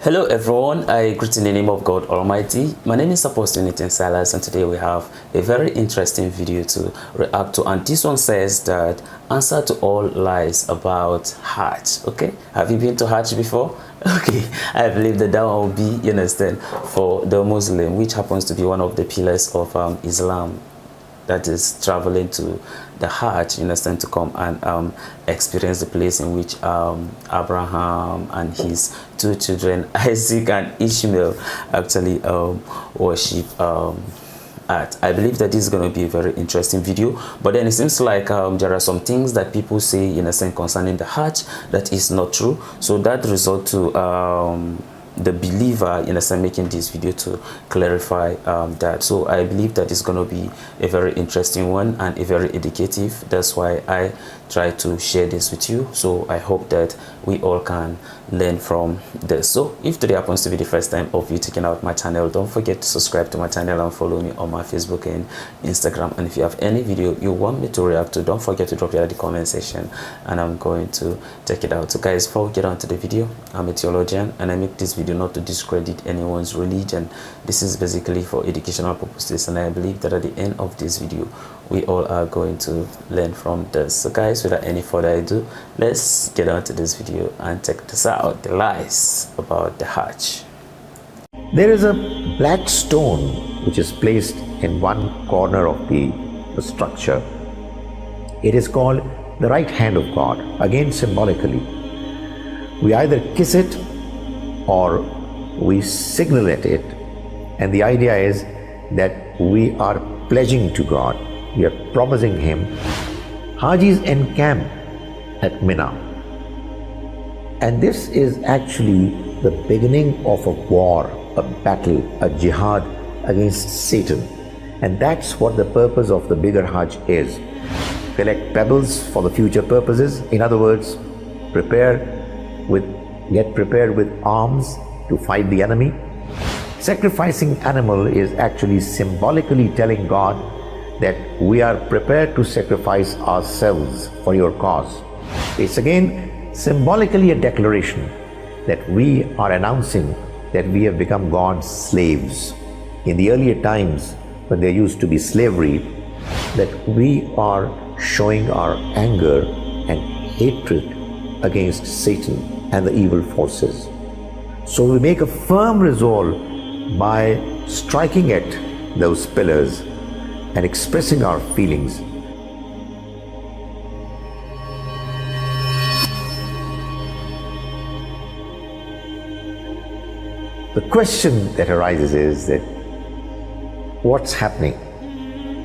Hello everyone, I greet in the name of God Almighty. My name is Apostle Nathan Silas, and today we have a very interesting video to react to, and this one says that answer to all lies about Hajj. Okay, have you been to Hajj before? Okay, I believe that one will be, you understand, for the Muslim, which happens to be one of the pillars of Islam, that is traveling to the Hajj, you understand, to come and experience the place in which Abraham and his two children, Isaac and Ishmael, actually worship at. I believe that this is going to be a very interesting video, but then it seems like there are some things that people say, in a sense, concerning the Hajj that is not true. So that result to the believer, in a sense, making this video to clarify that. So I believe that it's going to be a very interesting one and a very educative. That's why I try to share this with you. So I hope that we all can learn from this. So if today happens to be the first time of you checking out my channel, don't forget to subscribe to my channel and follow me on my Facebook and Instagram. And if you have any video you want me to react to, don't forget to drop it in the comment section and I'm going to check it out. So guys, before we get on to the video, I'm a theologian and I make this video not to discredit anyone's religion. This is basically for educational purposes, and I believe that at the end of this video we all are going to learn from this. So guys, without any further ado, let's get on to this video and check this out, the lies about the Hajj. There is a black stone which is placed in one corner of the structure. It is called the right hand of God. Again, symbolically, we either kiss it or we signal at it, and the idea is that we are pledging to God, we are promising Him. Hajis encamp at Mina, and this is actually the beginning of a war, a battle, a jihad against Satan, and that's what the purpose of the bigger Hajj is. Collect pebbles for the future purposes. In other words, get prepared with arms to fight the enemy. Sacrificing animal is actually symbolically telling God that we are prepared to sacrifice ourselves for your cause. It's again symbolically a declaration that we are announcing that we have become God's slaves. In the earlier times when there used to be slavery, that we are showing our anger and hatred against Satan and the evil forces. So we make a firm resolve by striking at those pillars and expressing our feelings. The question that arises is that what's happening?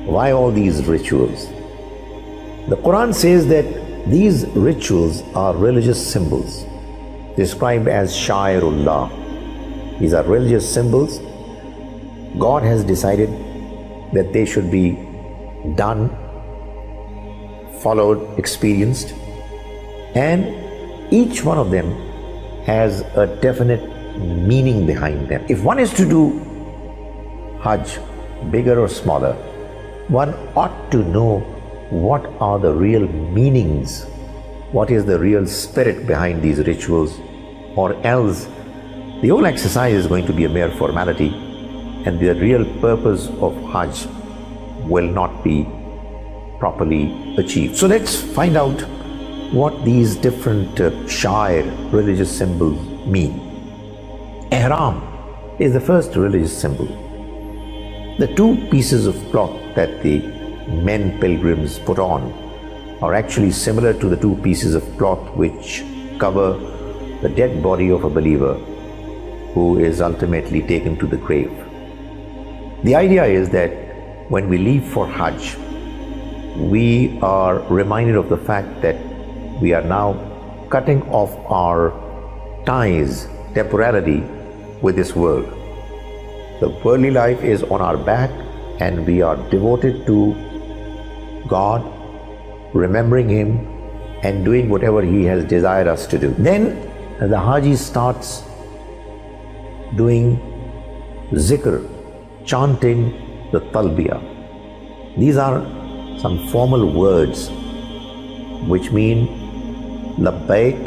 Why all these rituals? The Quran says that these rituals are religious symbols, described as Sha'irullah. These are religious symbols. God has decided that they should be done, followed, experienced, and each one of them has a definite meaning behind them. If one is to do Hajj, bigger or smaller, one ought to know what are the real meanings, what is the real spirit behind these rituals, or else the whole exercise is going to be a mere formality and the real purpose of Hajj will not be properly achieved. So let's find out what these different Sha'ir, religious symbols, mean. Ihram is the first religious symbol. The two pieces of cloth that the men pilgrims put on are actually similar to the two pieces of cloth which cover the dead body of a believer who is ultimately taken to the grave. The idea is that when we leave for Hajj, we are reminded of the fact that we are now cutting off our ties temporarily with this world. The worldly life is on our back and we are devoted to God, remembering Him and doing whatever He has desired us to do. Then the Haji starts doing zikr, chanting the talbiyah. These are some formal words which mean labbaik,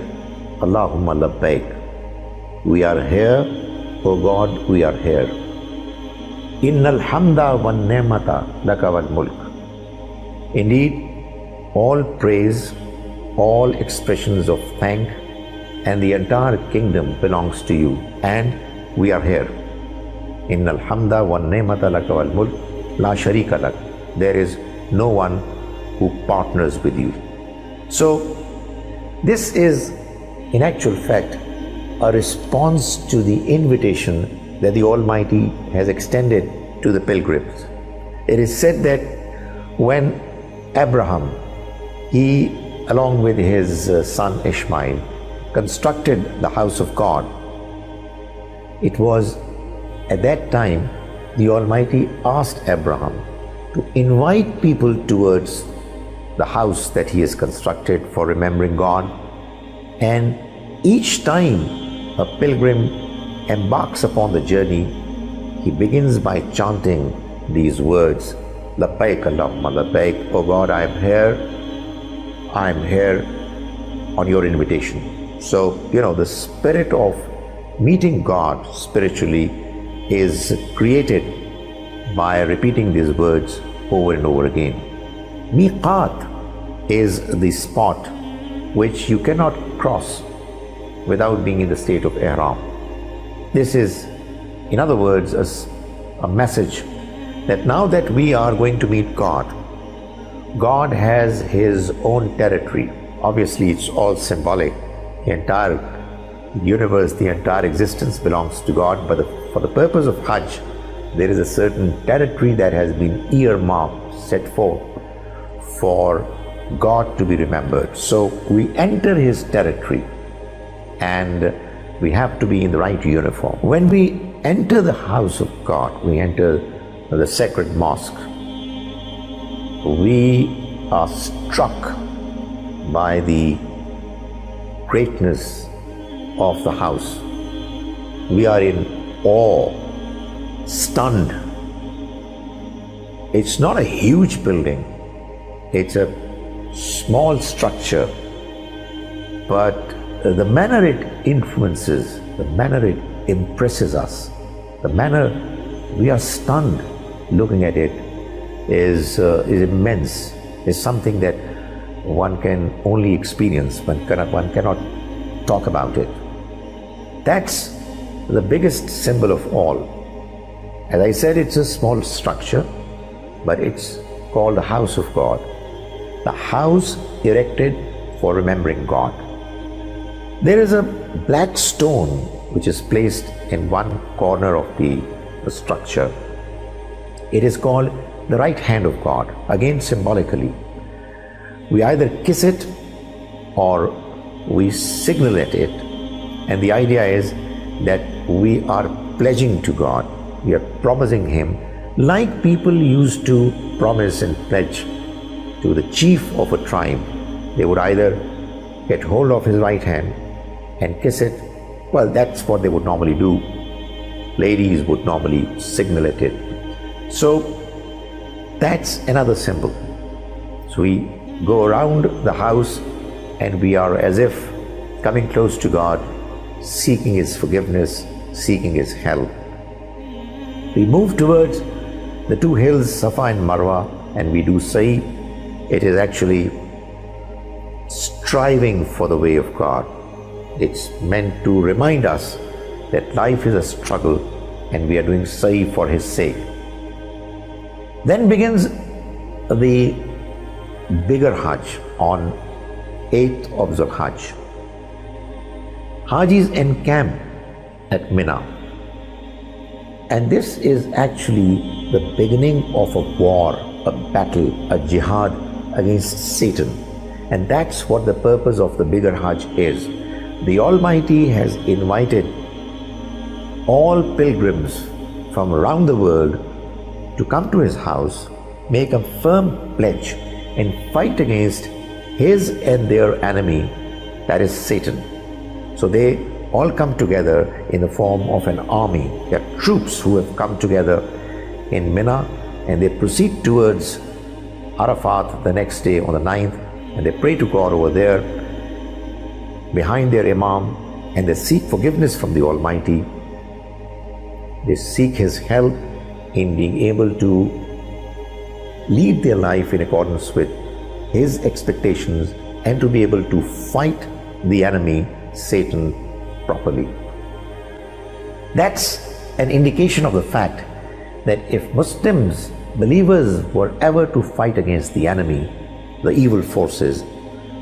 Allahumma labbaik. We are here, O God, we are here. Innal hamda wan ni'mata laka wal mulk. Indeed, all praise, all expressions of thank, and the entire kingdom belongs to you, and we are here. Innal hamda wan ni'mata laka wal mulk la sharika lak. There is no one who partners with you. So, this is in actual fact a response to the invitation that the Almighty has extended to the pilgrims. It is said that when Abraham, he along with his son Ishmael, constructed the house of God, it was at that time the Almighty asked Abraham to invite people towards the house that he has constructed for remembering God. And each time a pilgrim embarks upon the journey, he begins by chanting these words, Labbaik Allahumma Labbaik, O God, I am here on your invitation. So, the spirit of meeting God spiritually is created by repeating these words over and over again. Miqat is the spot which you cannot cross without being in the state of ihram. This is, in other words, a message that now that we are going to meet God, God has His own territory. Obviously, it's all symbolic. The entire universe, the entire existence belongs to God, but for the purpose of Hajj, there is a certain territory that has been earmarked, set forth for God to be remembered. So we enter His territory and we have to be in the right uniform. When we enter the house of God, we enter the sacred mosque, we are struck by the greatness of the house. We are in awe, stunned. It's not a huge building, it's a small structure, but the manner it influences, the manner it impresses us, the manner we are stunned looking at it is immense, is something that one can only experience, one cannot talk about it. That's the biggest symbol of all. As I said, it's a small structure, but it's called the house of God, the house erected for remembering God. There is a black stone which is placed in one corner of the structure. It is called the right hand of God, again symbolically. We either kiss it or we signal at it, and the idea is that we are pledging to God, we are promising Him, like people used to promise and pledge to the chief of a tribe. They would either get hold of his right hand and kiss it. Well, that's what they would normally do. Ladies would normally signal at it. So that's another symbol. So we go around the house and we are as if coming close to God, seeking His forgiveness, seeking His help. We move towards the two hills, Safa and Marwa, and we do say it is actually striving for the way of God. It's meant to remind us that life is a struggle and we are doing sa'i for His sake. Then begins the bigger Hajj on 8th of Dhul Hajj. Hajis encamp at Mina, and this is actually the beginning of a war, a battle, a jihad against Satan, and that's what the purpose of the bigger Hajj is. The Almighty has invited all pilgrims from around the world to come to His house, make a firm pledge and fight against his and their enemy, that is Satan. So they all come together in the form of an army. They are troops who have come together in Mina, and they proceed towards Arafat the next day on the 9th, and they pray to God over there behind their Imam, and they seek forgiveness from the Almighty. They seek His help in being able to lead their life in accordance with His expectations and to be able to fight the enemy, Satan, properly. That's an indication of the fact that if Muslims, believers, were ever to fight against the enemy, the evil forces,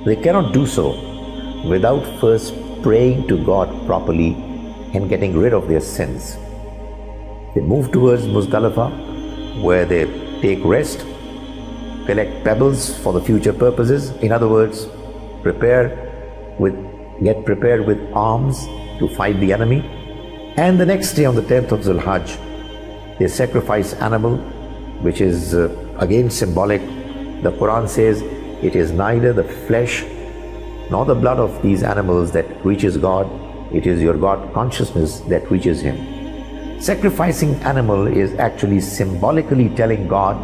they cannot do so without first praying to God properly and getting rid of their sins. They move towards Muzdalifah, where they take rest, collect pebbles for the future purposes. In other words, get prepared with arms to fight the enemy. And the next day, on the 10th of Hajj, they sacrifice animal, which is again symbolic. The Quran says it is neither the flesh nor the blood of these animals that reaches God, it is your God consciousness that reaches Him. Sacrificing animal is actually symbolically telling God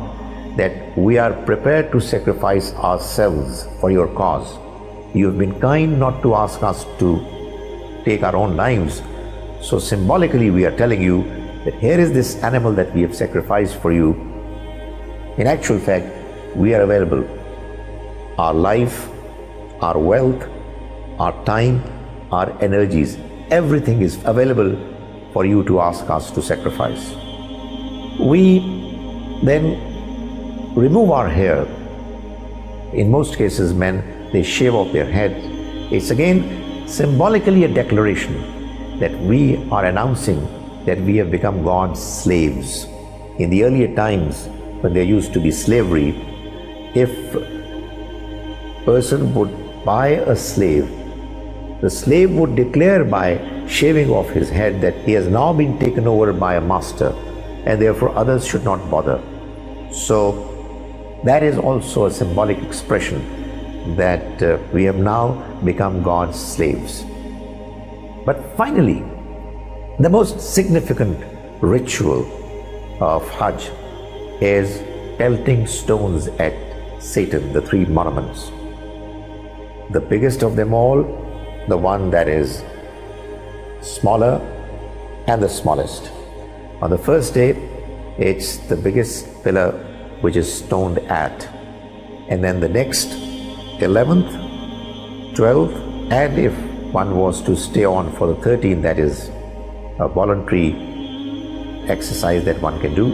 that we are prepared to sacrifice ourselves for your cause. You have been kind not to ask us to take our own lives. So symbolically we are telling you that here is this animal that we have sacrificed for you. In actual fact, we are available. Our life, our wealth, our time, our energies, everything is available for you to ask us to sacrifice. We then remove our hair. In most cases, men, they shave off their heads. It's again symbolically a declaration that we are announcing that we have become God's slaves. In the earlier times, when there used to be slavery, if a person would buy a slave, the slave would declare by shaving off his head that he has now been taken over by a master and therefore others should not bother. So that is also a symbolic expression that we have now become God's slaves. But finally, the most significant ritual of Hajj is pelting stones at Satan, the three monuments. The biggest of them all, the one that is smaller and the smallest. On the first day, it's the biggest pillar which is stoned at. And then the next 11th, 12th, and if one was to stay on for the 13th, that is a voluntary exercise that one can do,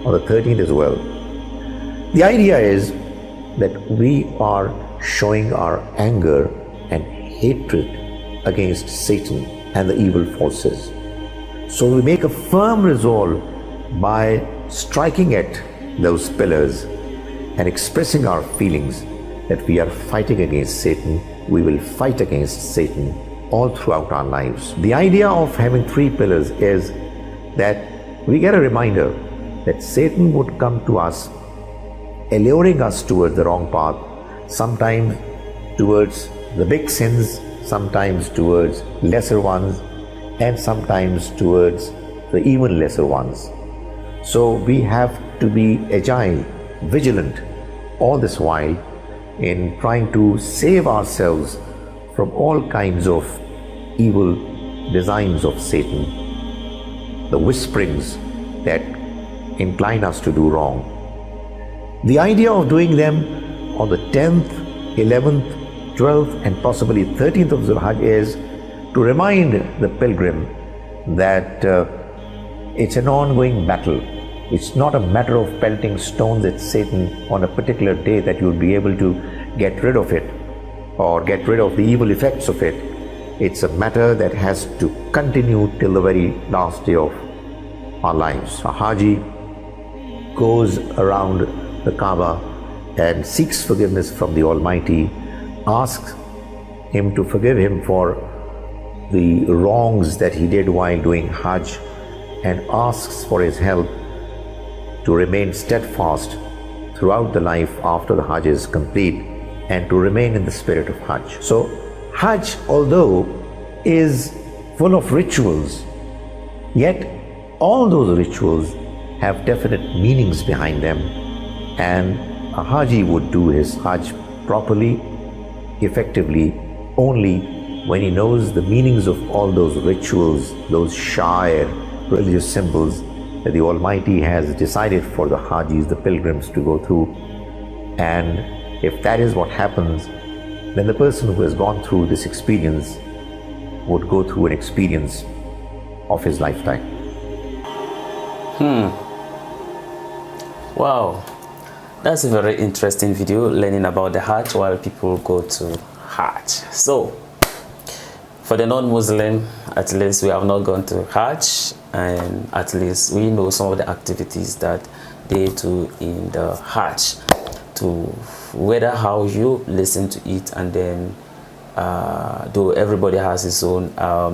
on the 13th as well. The idea is that we are showing our anger and hatred against Satan and the evil forces. So we make a firm resolve by striking at those pillars and expressing our feelings that we are fighting against Satan. We will fight against Satan all throughout our lives. The idea of having three pillars is that we get a reminder that Satan would come to us, alluring us towards the wrong path, sometimes towards the big sins, sometimes towards lesser ones, and sometimes towards the even lesser ones. So we have to be agile, vigilant all this while in trying to save ourselves from all kinds of evil designs of Satan, the whisperings that incline us to do wrong. The idea of doing them on the 10th, 11th, 12th and possibly 13th of Zulhajj is to remind the pilgrim that it's an ongoing battle. It's not a matter of pelting stones at Satan on a particular day that you'll be able to get rid of it or get rid of the evil effects of it. It's a matter that has to continue till the very last day of our lives. A Haji goes around the Kaaba and seeks forgiveness from the Almighty, asks Him to forgive him for the wrongs that he did while doing Hajj, and asks for His help to remain steadfast throughout the life after the Hajj is complete and to remain in the spirit of Hajj. So Hajj, although is full of rituals, yet all those rituals have definite meanings behind them, and a Haji would do his Hajj properly, effectively, only when he knows the meanings of all those rituals, those shair, religious symbols that the Almighty has decided for the Hajis, the pilgrims, to go through, and if that is what happens, then the person who has gone through this experience would go through an experience of his lifetime. Wow, that's a very interesting video, learning about the Hajj while people go to Hajj. So for the non-Muslim, at least we have not gone to Hajj, and at least we know some of the activities that they do in the Hajj, to whether how you listen to it, and then though everybody has his own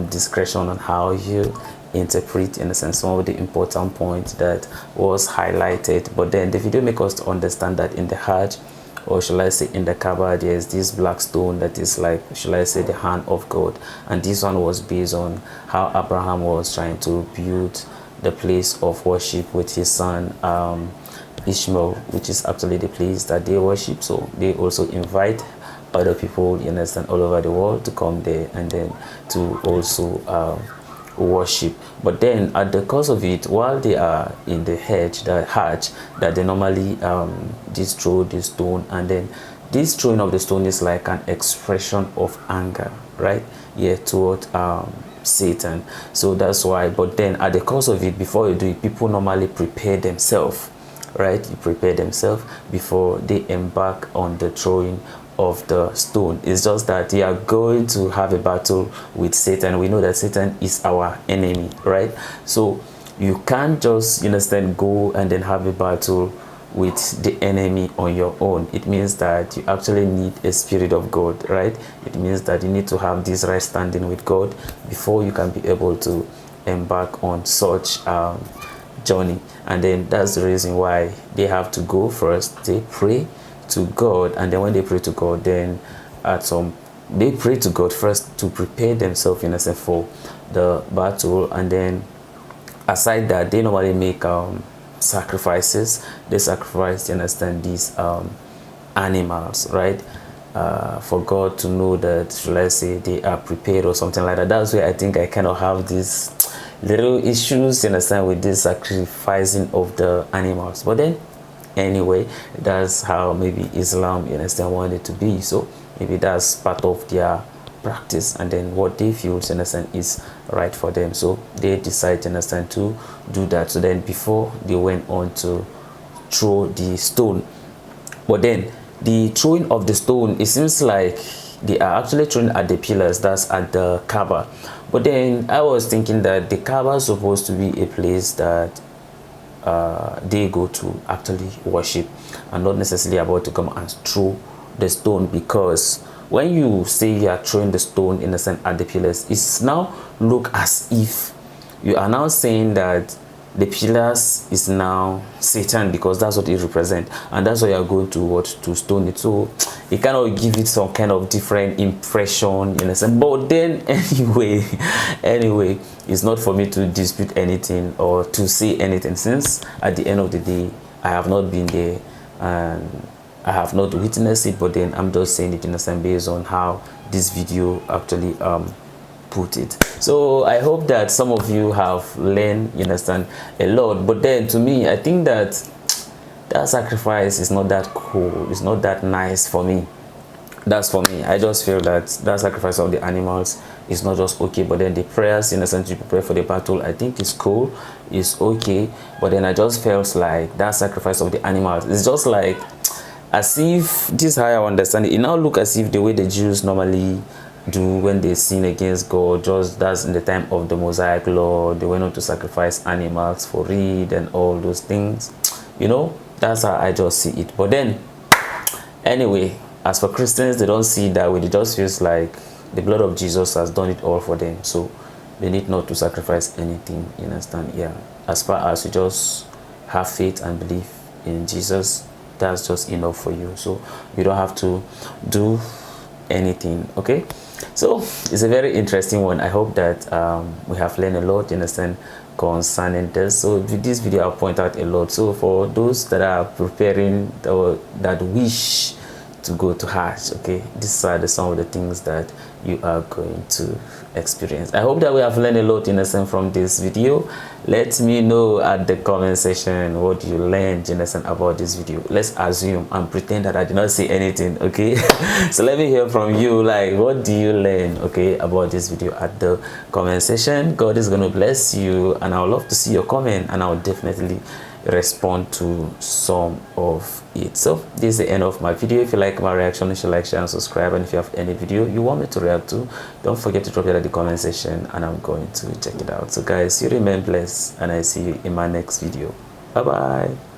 discretion on how you interpret, in a sense, some of the important points that was highlighted. But then the video makes us to understand that in the Hajj, or shall I say in the Kaaba, there's this black stone that is like, shall I say, the hand of God. And this one was based on how Abraham was trying to build the place of worship with his son Ishmael, which is actually the place that they worship. So they also invite other people, you understand, all over the world to come there and then to also worship. But then at the course of it, while they are in the Hajj, that they normally just throw the stone, and then this throwing of the stone is like an expression of anger, right? Yeah, toward Satan. So that's why. But then at the course of it, before you do it, people normally prepare themselves, right? You prepare themselves before they embark on the throwing of the stone. It's just that they are going to have a battle with Satan. We know that Satan is our enemy, right? So you can't just, you understand, go and then have a battle with the enemy on your own. It means that you actually need a spirit of God, right? It means that you need to have this right standing with God before you can be able to embark on such journey. And then that's the reason why they have to go first. They pray to God, and then when they pray to God, then they pray to God first to prepare themselves, in a sense, for the battle. And then aside that, they normally make sacrifices. They sacrifice, you understand, these animals, right, for God to know that, let's say, they are prepared or something like that. That's where I think I kind of have these little issues, you understand, with this sacrificing of the animals. But then anyway, that's how maybe Islam, you understand, wanted it to be. So maybe that's part of their practice, and then what they feel, you understand, is right for them. So they decide, you understand, to do that. So then before they went on to throw the stone, but then the throwing of the stone, it seems like they are actually throwing at the pillars, that's at the Kaaba. But then I was thinking that the Kaaba is supposed to be a place that they go to actually worship, and not necessarily about to come and throw the stone. Because when you say you are throwing the stone, in a sense, at the pillars, it's now look as if you are now saying that the pillars is now Satan, because that's what it represents, and that's why you are going to stone it. So it kind of give it some kind of different impression, in a sense. But then anyway, it's not for me to dispute anything or to say anything, since at the end of the day I have not been there and I have not witnessed it. But then I'm just saying it, in a sense, based on how this video actually put it. So I hope that some of you have learned, you understand, a lot. But then to me, I think that sacrifice is not that cool, it's not that nice for me. That's for me. I just feel that sacrifice of the animals is not just okay. But then the prayers, in a sense, to prepare for the battle, I think is cool, it's okay. But then I just felt like that sacrifice of the animals, it's just like as if, this is how I understand it, it now look as if the way the Jews normally do when they sin against God, just that's in the time of the Mosaic law, they went on to sacrifice animals for it and all those things, you know. That's how I just see it. But then anyway, as for Christians, they don't see it that way. It just feels like the blood of Jesus has done it all for them, so they need not to sacrifice anything, you understand. Yeah, as far as you just have faith and believe in Jesus, that's just enough for you. So you don't have to do anything. Okay, so it's a very interesting one. I hope that we have learned a lot, you understand, concerning this. So with this video, I'll point out a lot. So for those that are preparing or that wish to go to Hajj, okay, these are some of the things that you are going to experience. I hope that we have learned a lot in lesson from this video. Let me know at the comment section what you learned in lesson about this video. Let's assume and pretend that I did not say anything, okay? So let me hear from you, like, what do you learn, okay, about this video at the comment section. God is going to bless you, and I would love to see your comment, and I will definitely respond to some of it. So this is the end of my video. If you like my reaction, you should like, share and subscribe. And if you have any video you want me to react to, don't forget to drop it at the comment section and I'm going to check it out. So guys, you remain blessed and I see you in my next video. Bye bye.